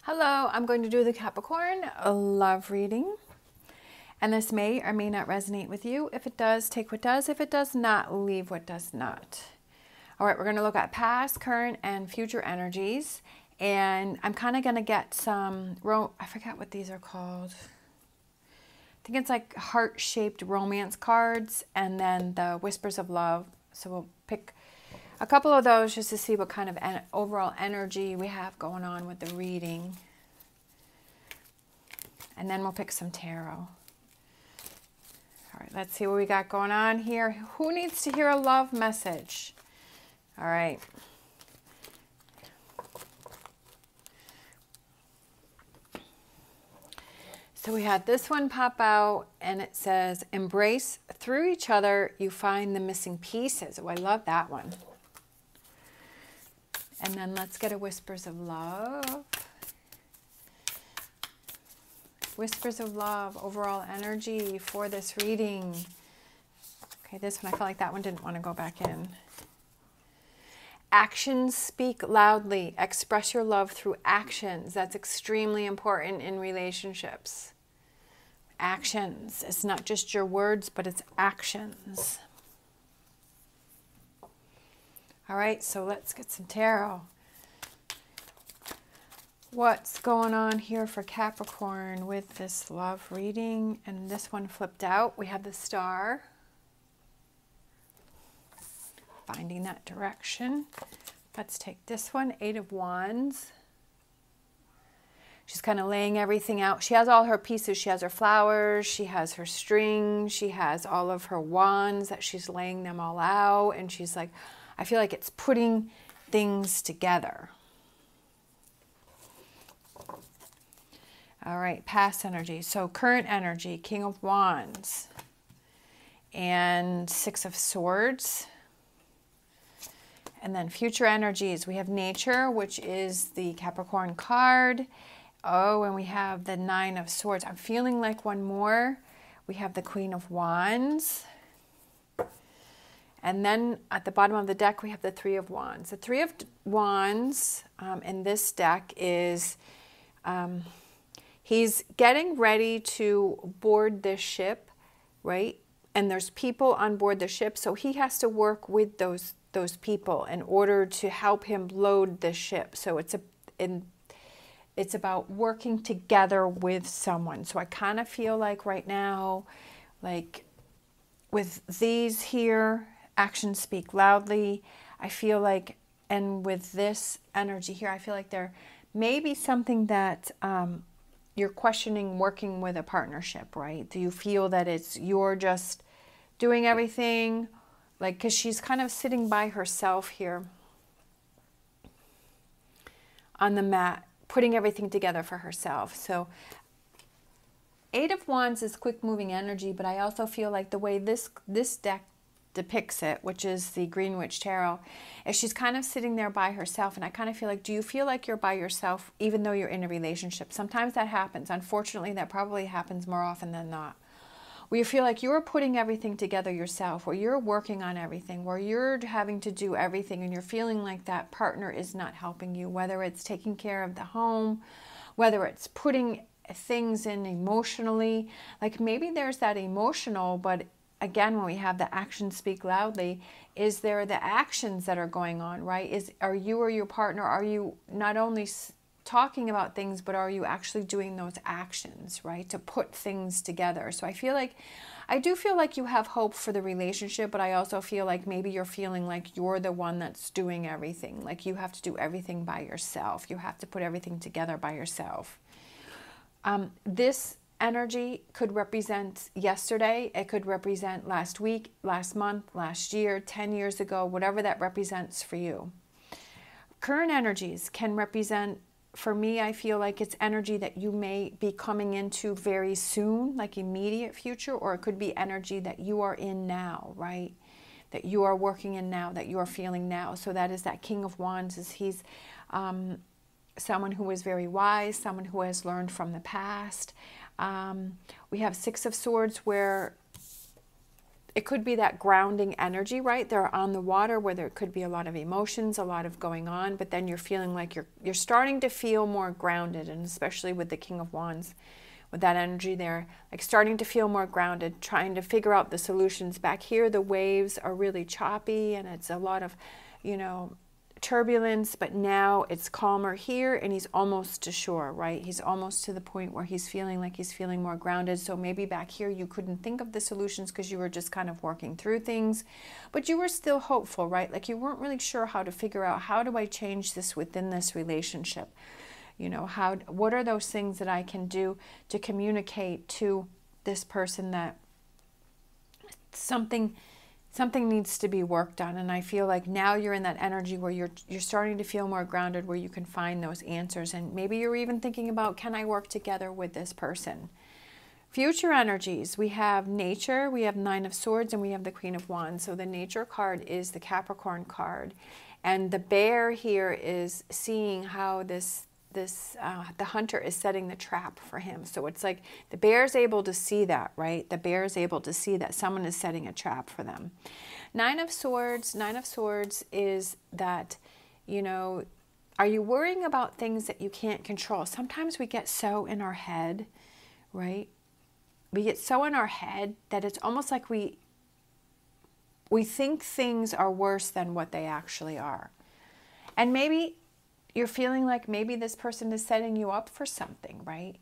Hello, I'm going to do the Capricorn love reading. And this may or may not resonate with you. If it does, take what does. If it does not, leave what does not. All right, we're going to look at past, current, and future energies. And I'm kind of going to get some, I forget what these are called. I think it's like heart-shaped romance cards, and then the whispers of love. So we'll pick a couple of those just to see what kind of overall energy we have going on with the reading. And then we'll pick some tarot. All right, let's see what we got going on here. Who needs to hear a love message? All right. So we had this one pop out, and it says, embrace through each other, you find the missing pieces. Oh, I love that one. And then let's get a whispers of love. Whispers of love, overall energy for this reading. Okay, this one, I felt like that one didn't want to go back in. Actions speak loudly. Express your love through actions. That's extremely important in relationships. Actions. It's not just your words, but it's actions. All right, so let's get some tarot. What's going on here for Capricorn with this love reading? And this one flipped out. We have the star. Finding that direction. Let's take this one, 8 of Wands. She's kind of laying everything out. She has all her pieces. She has her flowers. She has her string. She has all of her wands that she's laying them all out. And she's like, I feel like it's putting things together. All right, past energy. So current energy, King of Wands and 6 of Swords. And then future energies, we have nature, which is the Capricorn card. Oh, and we have the 9 of Swords. I'm feeling like one more. We have the Queen of Wands. And then at the bottom of the deck, we have the 3 of Wands. The 3 of Wands in this deck is, he's getting ready to board this ship, right? And there's people on board the ship, so he has to work with those people in order to help him load the ship. So it's about working together with someone. So I kind of feel like right now, like with these here, actions speak loudly. I feel like, and with this energy here, I feel like there may be something that you're questioning working with a partnership, right? Do you feel that you're just doing everything? Like, because she's kind of sitting by herself here on the mat, putting everything together for herself. So 8 of Wands is quick moving energy, but I also feel like the way this deck depicts it, which is the Green Witch Tarot, is she's kind of sitting there by herself. And I kind of feel like, do you feel like you're by yourself even though you're in a relationship? Sometimes that happens. Unfortunately, that probably happens more often than not. Where you feel like you're putting everything together yourself, where you're working on everything, where you're having to do everything, and you're feeling like that partner is not helping you, whether it's taking care of the home, whether it's putting things in emotionally. Like maybe there's that emotional, but again, when we have the actions speak loudly, is there the actions that are going on, right? Are you or your partner, are you not only talking about things, but are you actually doing those actions, right, to put things together? So I do feel like you have hope for the relationship, but I also feel like maybe you're feeling like you're the one that's doing everything. Like you have to do everything by yourself. You have to put everything together by yourself. This energy could represent yesterday. It could represent last week, last month, last year, 10 years ago, whatever that represents for you. Current energies can represent, for me, I feel like it's energy that you may be coming into very soon, like immediate future, or it could be energy that you are in now, right? That you are working in now, that you are feeling now. So that is that King of Wands. He's someone who is very wise, someone who has learned from the past. We have 6 of Swords, where it could be that grounding energy, right? They're on the water where there could be a lot of emotions, a lot of going on, but then you're feeling like you're starting to feel more grounded, and especially with the King of Wands, with that energy there, like starting to feel more grounded, trying to figure out the solutions. Back here, the waves are really choppy and it's a lot of, you know, turbulence, but now it's calmer here and he's almost to shore, right? He's almost to the point where he's feeling like he's feeling more grounded. So maybe back here you couldn't think of the solutions because you were just kind of working through things, but you were still hopeful, right? Like you weren't really sure how to figure out, how do I change this within this relationship? You know, what are those things that I can do to communicate to this person that something needs to be worked on? And I feel like now you're in that energy where you're starting to feel more grounded, where you can find those answers. And maybe you're even thinking about, can I work together with this person? Future energies, we have nature, we have Nine of Swords, and we have the Queen of Wands. So the nature card is the Capricorn card. And the bear here is seeing how the hunter is setting the trap for him. So it's like the bear is able to see that, right? The bear is able to see that someone is setting a trap for them. Nine of Swords is that, you know, are you worrying about things that you can't control? Sometimes we get so in our head, right? We get so in our head that it's almost like we think things are worse than what they actually are. And maybe you're feeling like maybe this person is setting you up for something, right?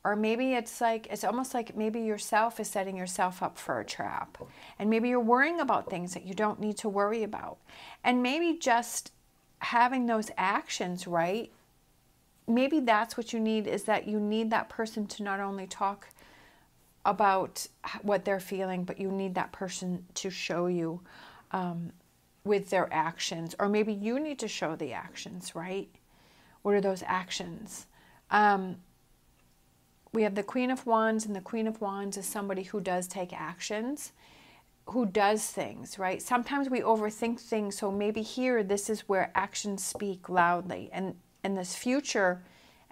Or maybe it's almost like maybe yourself is setting yourself up for a trap. And maybe you're worrying about things that you don't need to worry about. And maybe just having those actions, right? Maybe that's what you need, is that you need that person to not only talk about what they're feeling, but you need that person to show you with their actions. Or maybe you need to show the actions, right? What are those actions? We have the Queen of Wands, and the Queen of Wands is somebody who does take actions, who does things, right? Sometimes we overthink things, so maybe here, this is where actions speak loudly. And this future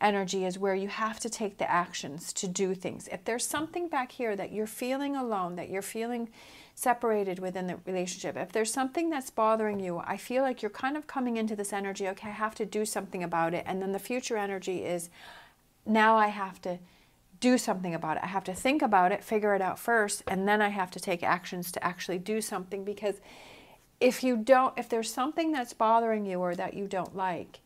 energy is where you have to take the actions to do things. If there's something back here that you're feeling alone, that you're feeling separated within the relationship, if there's something that's bothering you, I feel like you're kind of coming into this energy, okay, I have to do something about it. And then the future energy is, now I have to do something about it. I have to think about it, figure it out first, and then I have to take actions to actually do something. Because if there's something that's bothering you or that you don't like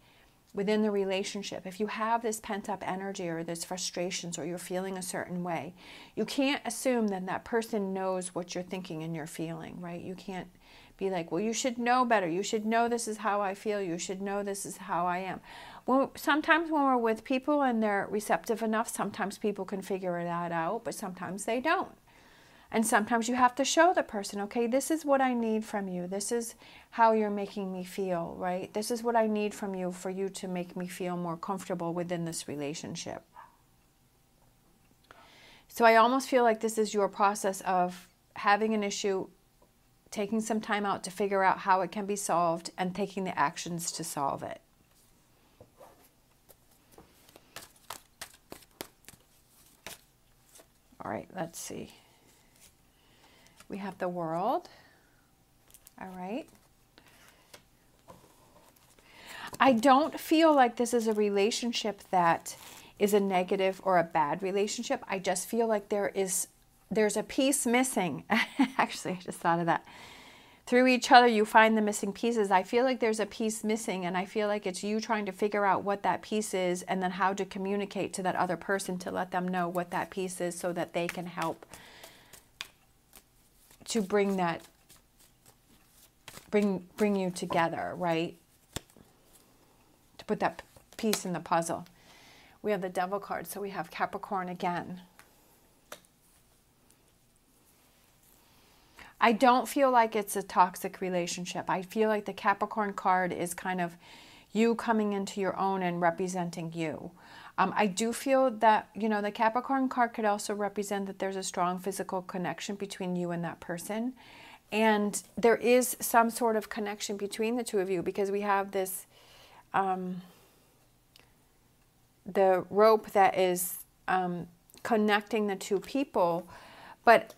within the relationship, if you have this pent-up energy or there's frustrations or you're feeling a certain way, you can't assume that that person knows what you're thinking and you're feeling, right? You can't be like, well, you should know better. You should know this is how I feel. You should know this is how I am. Well, sometimes when we're with people and they're receptive enough, sometimes people can figure that out, but sometimes they don't. And sometimes you have to show the person, okay, this is what I need from you. This is how you're making me feel, right? This is what I need from you for you to make me feel more comfortable within this relationship. So I almost feel like this is your process of having an issue, taking some time out to figure out how it can be solved, and taking the actions to solve it. All right, let's see. We have the World. All right. I don't feel like this is a relationship that is a negative or a bad relationship. I just feel like there's a piece missing. Actually, I just thought of that. Through each other, you find the missing pieces. I feel like there's a piece missing, and I feel like it's you trying to figure out what that piece is and then how to communicate to that other person to let them know what that piece is so that they can help to bring you together, right? To put that piece in the puzzle. We have the Devil card, so we have Capricorn again. I don't feel like it's a toxic relationship. I feel like the Capricorn card is kind of you coming into your own and representing you. I do feel that, you know, the Capricorn card could also represent that there's a strong physical connection between you and that person. And there is some sort of connection between the two of you, because we have this, the rope that is connecting the two people. But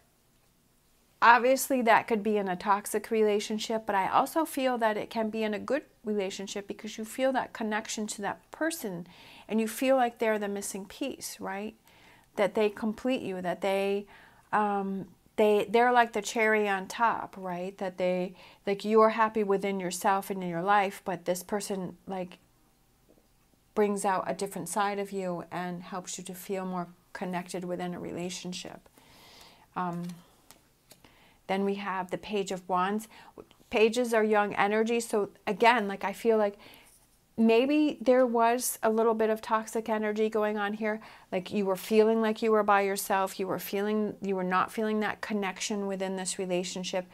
obviously that could be in a toxic relationship, but I also feel that it can be in a good relationship because you feel that connection to that person and you feel like they're the missing piece, right? That they complete you, that they're like the cherry on top, right? That they, like, you're happy within yourself and in your life, but this person like brings out a different side of you and helps you to feel more connected within a relationship. Then we have the Page of Wands. Pages are young energy. So again, like, I feel like maybe there was a little bit of toxic energy going on here. Like, you were feeling like you were by yourself. You were not feeling that connection within this relationship.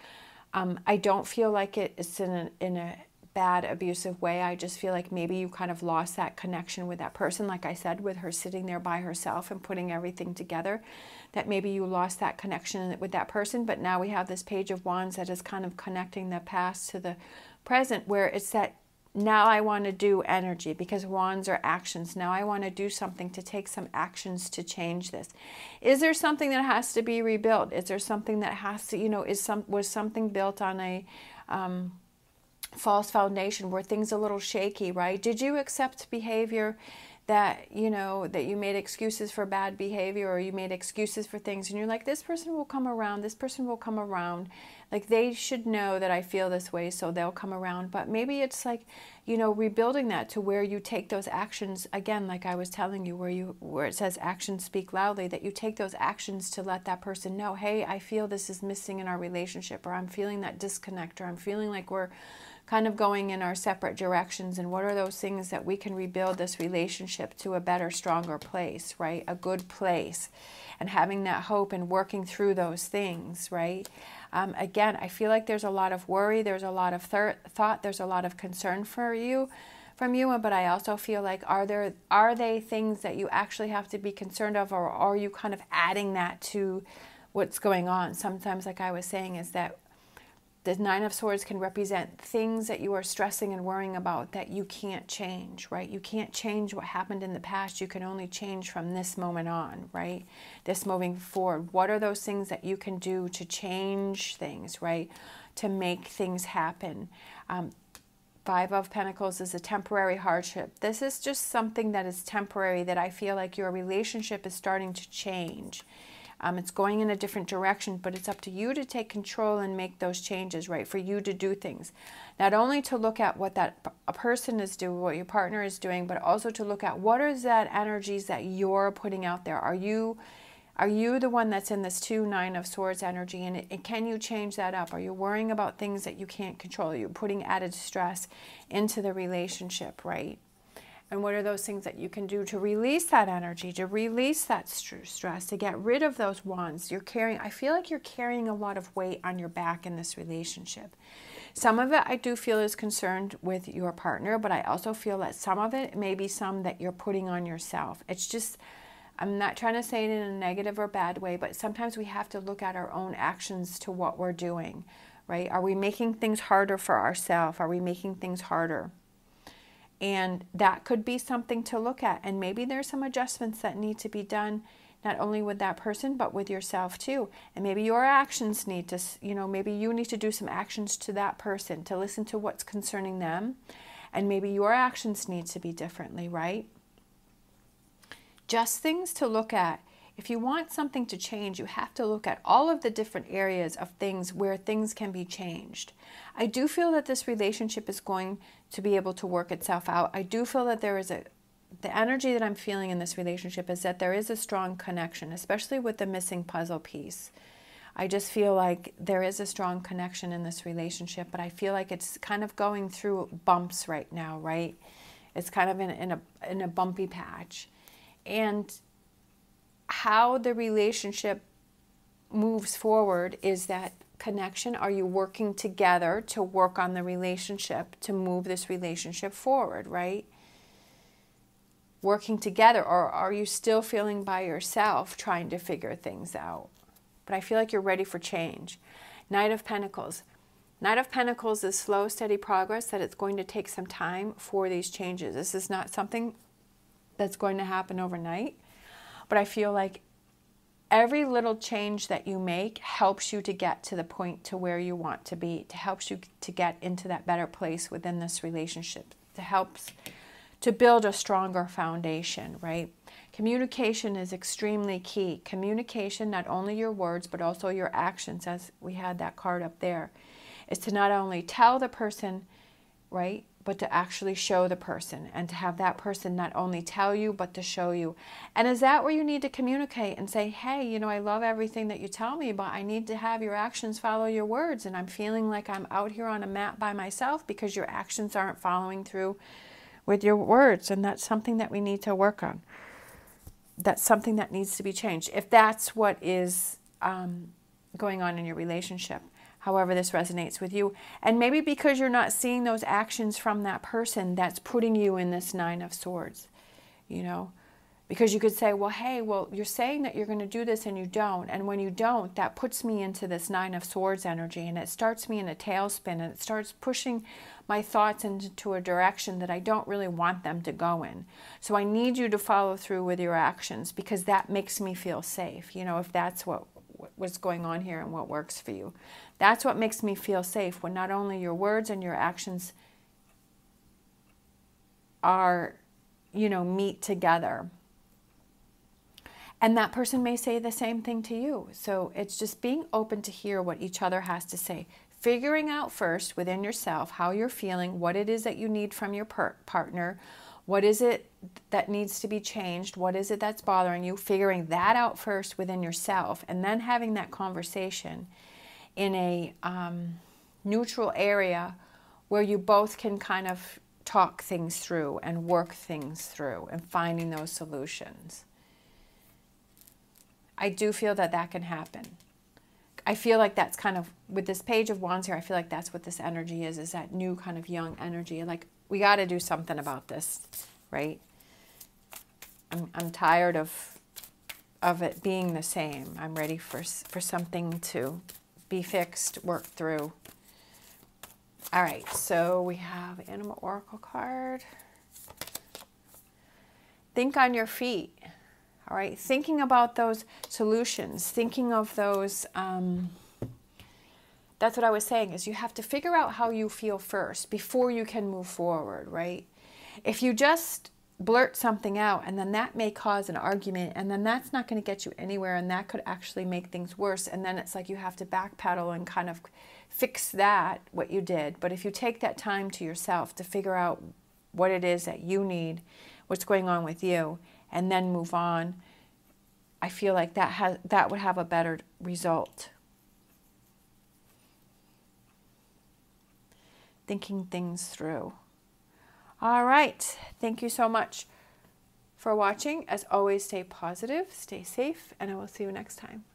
I don't feel like it's in a bad abusive way. I just feel like maybe you kind of lost that connection with that person. Like I said, with her sitting there by herself and putting everything together, that maybe you lost that connection with that person. But now we have this Page of Wands that is kind of connecting the past to the present, where it's that now I want to do energy, because wands are actions. Now I want to do something, to take some actions to change this. Is there something that has to be rebuilt? Is there something that has to, was something built on a false foundation? Were things a little shaky, right? Did you accept behavior that, that you made excuses for bad behavior, or you made excuses for things and you're like, this person will come around, this person will come around. Like, they should know that I feel this way, so they'll come around. But maybe it's like, rebuilding that to where you take those actions, again, like I was telling you, where it says actions speak loudly, that you take those actions to let that person know, hey, I feel this is missing in our relationship, or I'm feeling that disconnect, or I'm feeling like we're kind of going in our separate directions, and what are those things that we can rebuild this relationship to a better, stronger place, right? A good place, and having that hope and working through those things, right? Again, I feel like there's a lot of worry, there's a lot of thought, there's a lot of concern from you, but I also feel like, are they things that you actually have to be concerned of, or are you kind of adding that to what's going on? Sometimes, like I was saying, is that the Nine of Swords can represent things that you are stressing and worrying about that you can't change, right? You can't change what happened in the past. You can only change from this moment on, right? This moving forward. What are those things that you can do to change things, right? To make things happen. Five of Pentacles is a temporary hardship. This is just something that is temporary, that I feel like your relationship is starting to change. It's going in a different direction, but it's up to you to take control and make those changes, right? For you to do things. Not only to look at what a person is doing, what your partner is doing, but also to look at what is that energies that you're putting out there. Are you the one that's in this Nine of Swords energy? And can you change that up? Are you worrying about things that you can't control? Are you putting added stress into the relationship, right? And what are those things that you can do to release that energy, to release that stress, to get rid of those wands? I feel like you're carrying a lot of weight on your back in this relationship. Some of it I do feel is concerned with your partner, but I also feel that some of it may be some that you're putting on yourself. It's just, I'm not trying to say it in a negative or bad way, but sometimes we have to look at our own actions to what we're doing, right? Are we making things harder for ourselves? Are we making things harder? And that could be something to look at. And maybe there's some adjustments that need to be done, not only with that person, but with yourself too. And maybe your actions need to, maybe you need to do some actions to that person, to listen to what's concerning them. And maybe your actions need to be differently, right? Just things to look at. If you want something to change, you have to look at all of the different areas of things where things can be changed. I do feel that this relationship is going to be able to work itself out. I do feel that the energy that I'm feeling in this relationship is that there is a strong connection, especially with the missing puzzle piece. I just feel like there is a strong connection in this relationship, but I feel like it's kind of going through bumps right now, right? It's kind of in a bumpy patch. And how the relationship moves forward is that connection. Are you working together to work on the relationship, to move this relationship forward, right? Working together, or are you still feeling by yourself trying to figure things out? But I feel like you're ready for change. Knight of Pentacles. Knight of Pentacles is slow, steady progress, that it's going to take some time for these changes. This is not something that's going to happen overnight. But I feel like every little change that you make helps you to get to the point to where you want to be, to helps you to get into that better place within this relationship, to helps to build a stronger foundation, right? Communication is extremely key. Communication, not only your words, but also your actions, as we had that card up there, is to not only tell the person, right, but to actually show the person, and to have that person not only tell you, but to show you. And is that where you need to communicate and say, hey, you know, I love everything that you tell me, but I need to have your actions follow your words. And I'm feeling like I'm out here on a mat by myself because your actions aren't following through with your words. And that's something that we need to work on. That's something that needs to be changed. If that's what is going on in your relationship, however this resonates with you. And maybe because you're not seeing those actions from that person, that's putting you in this Nine of Swords, you know. Because you could say, well, hey, well, you're saying that you're going to do this and you don't. And when you don't, that puts me into this Nine of Swords energy. And it starts me in a tailspin. And it starts pushing my thoughts into a direction that I don't really want them to go in. So I need you to follow through with your actions, because that makes me feel safe. You know, if that's what's going on here and what works for you. That's what makes me feel safe, when not only your words and your actions are, you know, meet together. And that person may say the same thing to you. So it's just being open to hear what each other has to say. Figuring out first within yourself how you're feeling, what it is that you need from your partner, what is it that needs to be changed, what is it that's bothering you, figuring that out first within yourself, and then having that conversation in a neutral area where you both can kind of talk things through and work things through and finding those solutions. I do feel that that can happen. I feel like that's kind of, with this Page of Wands here, I feel like that's what this energy is that new kind of young energy. Like, we got to do something about this, right? I'm tired of it being the same. I'm ready for something to be fixed, worked through. All right, so we have Animal Oracle card. Think on your feet. All right, thinking about those solutions, thinking of those, that's what I was saying, is you have to figure out how you feel first before you can move forward, right? If you just blurt something out, and then that may cause an argument, and then that's not going to get you anywhere, and that could actually make things worse, and then it's like you have to backpedal and kind of fix that, what you did. But if you take that time to yourself to figure out what it is that you need, what's going on with you, and then move on, I feel like that would have a better result. Thinking things through. All right. Thank you so much for watching. As always, stay positive, stay safe, and I will see you next time.